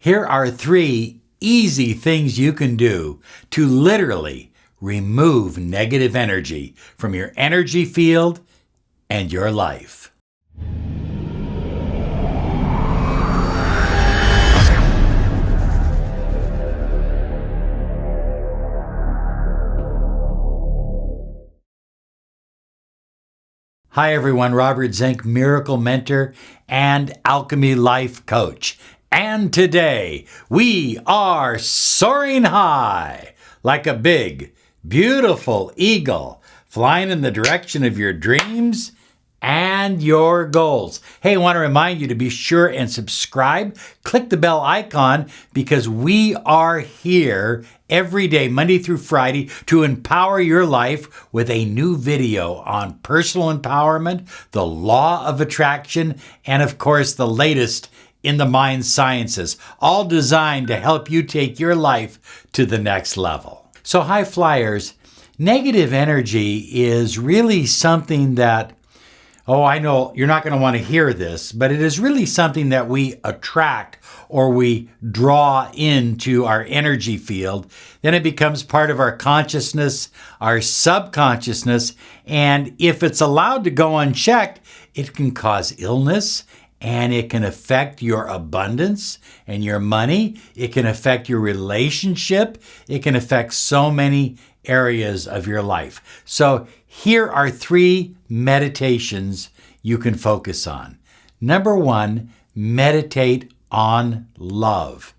Here are 3 easy things you can do to literally remove negative energy from your energy field and your life. Hi everyone, Robert Zink, Miracle Mentor and Alchemy Life Coach. And today we are soaring high like a big, beautiful eagle flying in the direction of your dreams and your goals. Hey, I want to remind you to be sure and subscribe. Click the bell icon because we are here every day, Monday through Friday, to empower your life with a new video on personal empowerment, the law of attraction, and of course, the latest in the mind sciences, all designed to help you take your life to the next level. So high flyers, negative energy is really something that, I know you're not going to want to hear this, but it is really something that we attract or we draw into our energy field. Then it becomes part of our consciousness, our subconsciousness, and if it's allowed to go unchecked, it can cause illness, and it can affect your abundance and your money. It can affect your relationship. It can affect so many areas of your life. So here are 3 meditations you can focus on. Number 1, meditate on love.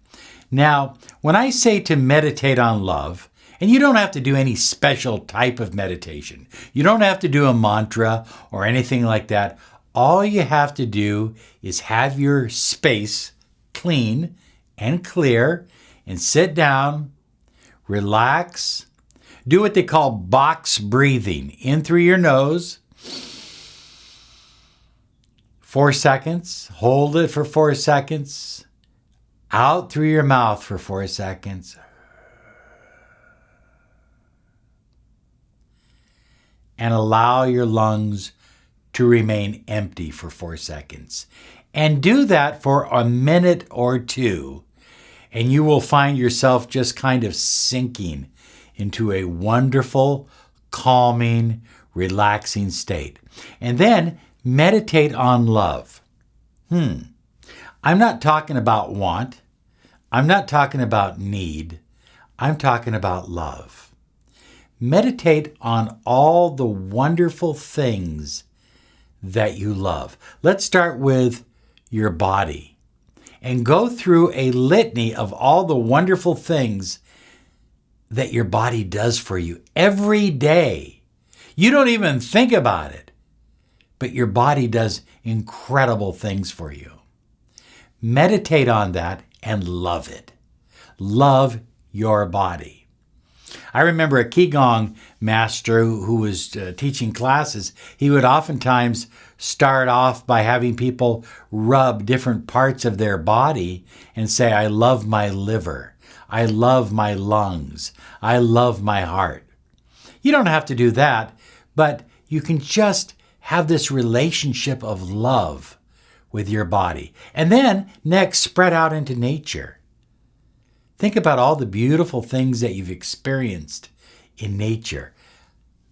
Now, when I say to meditate on love, and you don't have to do any special type of meditation. You don't have to do a mantra or anything like that. All you have to do is have your space clean and clear and sit down, relax, do what they call box breathing. In through your nose, 4 seconds, hold it for 4 seconds, out through your mouth for 4 seconds. And allow your lungs to remain empty for 4 seconds. And do that for a minute or 2, and you will find yourself just kind of sinking into a wonderful, calming, relaxing state. And then meditate on love. I'm not talking about want. I'm not talking about need. I'm talking about love. Meditate on all the wonderful things that you love. Let's start with your body and go through a litany of all the wonderful things that your body does for you every day. You don't even think about it, but your body does incredible things for you. Meditate on that and love it. Love your body. I remember a Qigong master who was teaching classes. He would oftentimes start off by having people rub different parts of their body and say, I love my liver. I love my lungs. I love my heart. You don't have to do that, but you can just have this relationship of love with your body. And then next, spread out into nature. Think about all the beautiful things that you've experienced in nature.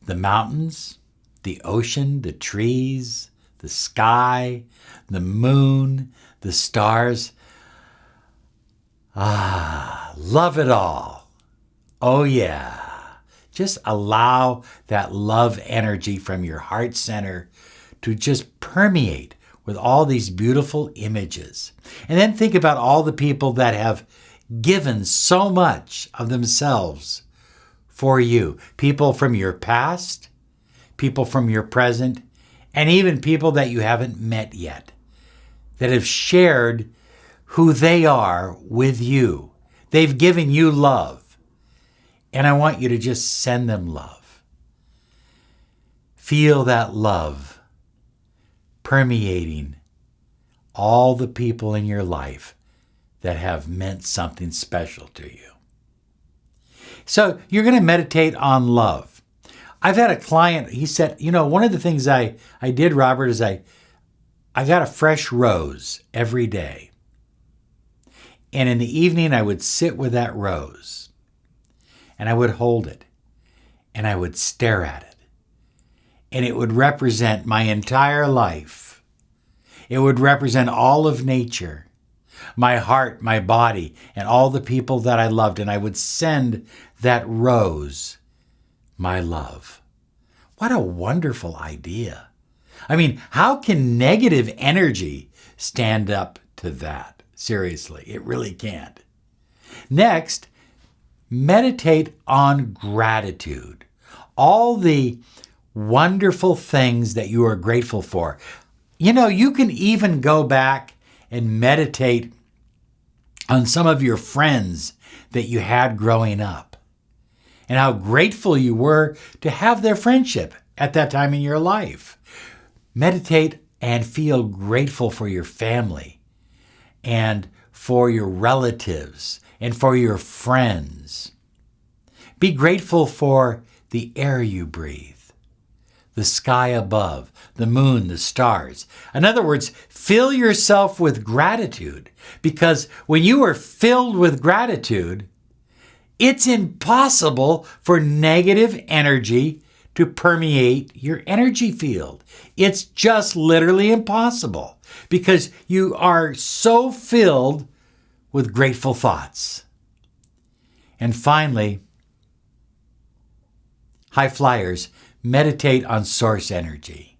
The mountains, the ocean, the trees, the sky, the moon, the stars. Love it all. Oh yeah. Just allow that love energy from your heart center to just permeate with all these beautiful images. And then think about all the people that have given so much of themselves for you. People from your past, people from your present, and even people that you haven't met yet that have shared who they are with you. They've given you love. And I want you to just send them love. Feel that love permeating all the people in your life that have meant something special to you. So you're going to meditate on love. I've had a client, he said, one of the things I did, Robert, is I got a fresh rose every day. And in the evening, I would sit with that rose and I would hold it and I would stare at it. And it would represent my entire life. It would represent all of nature, my heart, my body, and all the people that I loved. And I would send that rose my love. What a wonderful idea. I mean, how can negative energy stand up to that? Seriously, it really can't. Next, meditate on gratitude. All the wonderful things that you are grateful for. You know, you can even go back and meditate on some of your friends that you had growing up and how grateful you were to have their friendship at that time in your life. Meditate and feel grateful for your family and for your relatives and for your friends. Be grateful for the air you breathe, the sky above, the moon, the stars. In other words, fill yourself with gratitude, because when you are filled with gratitude, it's impossible for negative energy to permeate your energy field. It's just literally impossible because you are so filled with grateful thoughts. And finally, high flyers, meditate on source energy.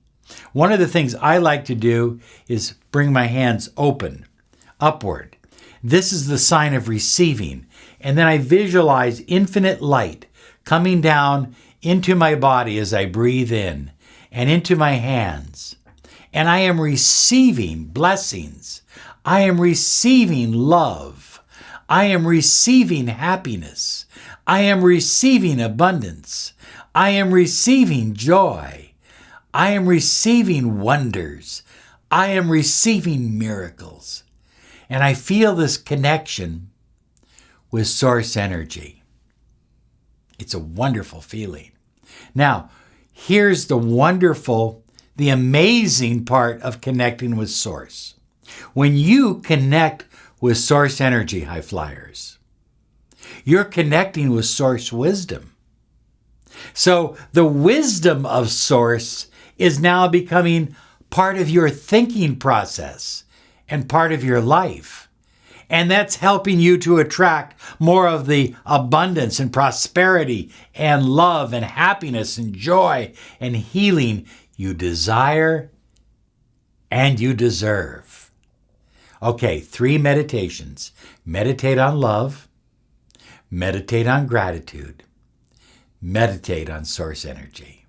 One of the things I like to do is bring my hands open, upward. This is the sign of receiving. And then I visualize infinite light coming down into my body as I breathe in and into my hands. And I am receiving blessings. I am receiving love. I am receiving happiness. I am receiving abundance. I am receiving joy. I am receiving wonders. I am receiving miracles. And I feel this connection with source energy. It's a wonderful feeling. Now, here's the amazing part of connecting with source. When you connect with source energy, high flyers, you're connecting with source wisdom. So the wisdom of source is now becoming part of your thinking process and part of your life. And that's helping you to attract more of the abundance and prosperity and love and happiness and joy and healing you desire and you deserve. Okay, 3 meditations. Meditate on love, meditate on gratitude, meditate on source energy.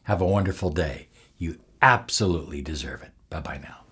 Have a wonderful day. You absolutely deserve it. Bye-bye now.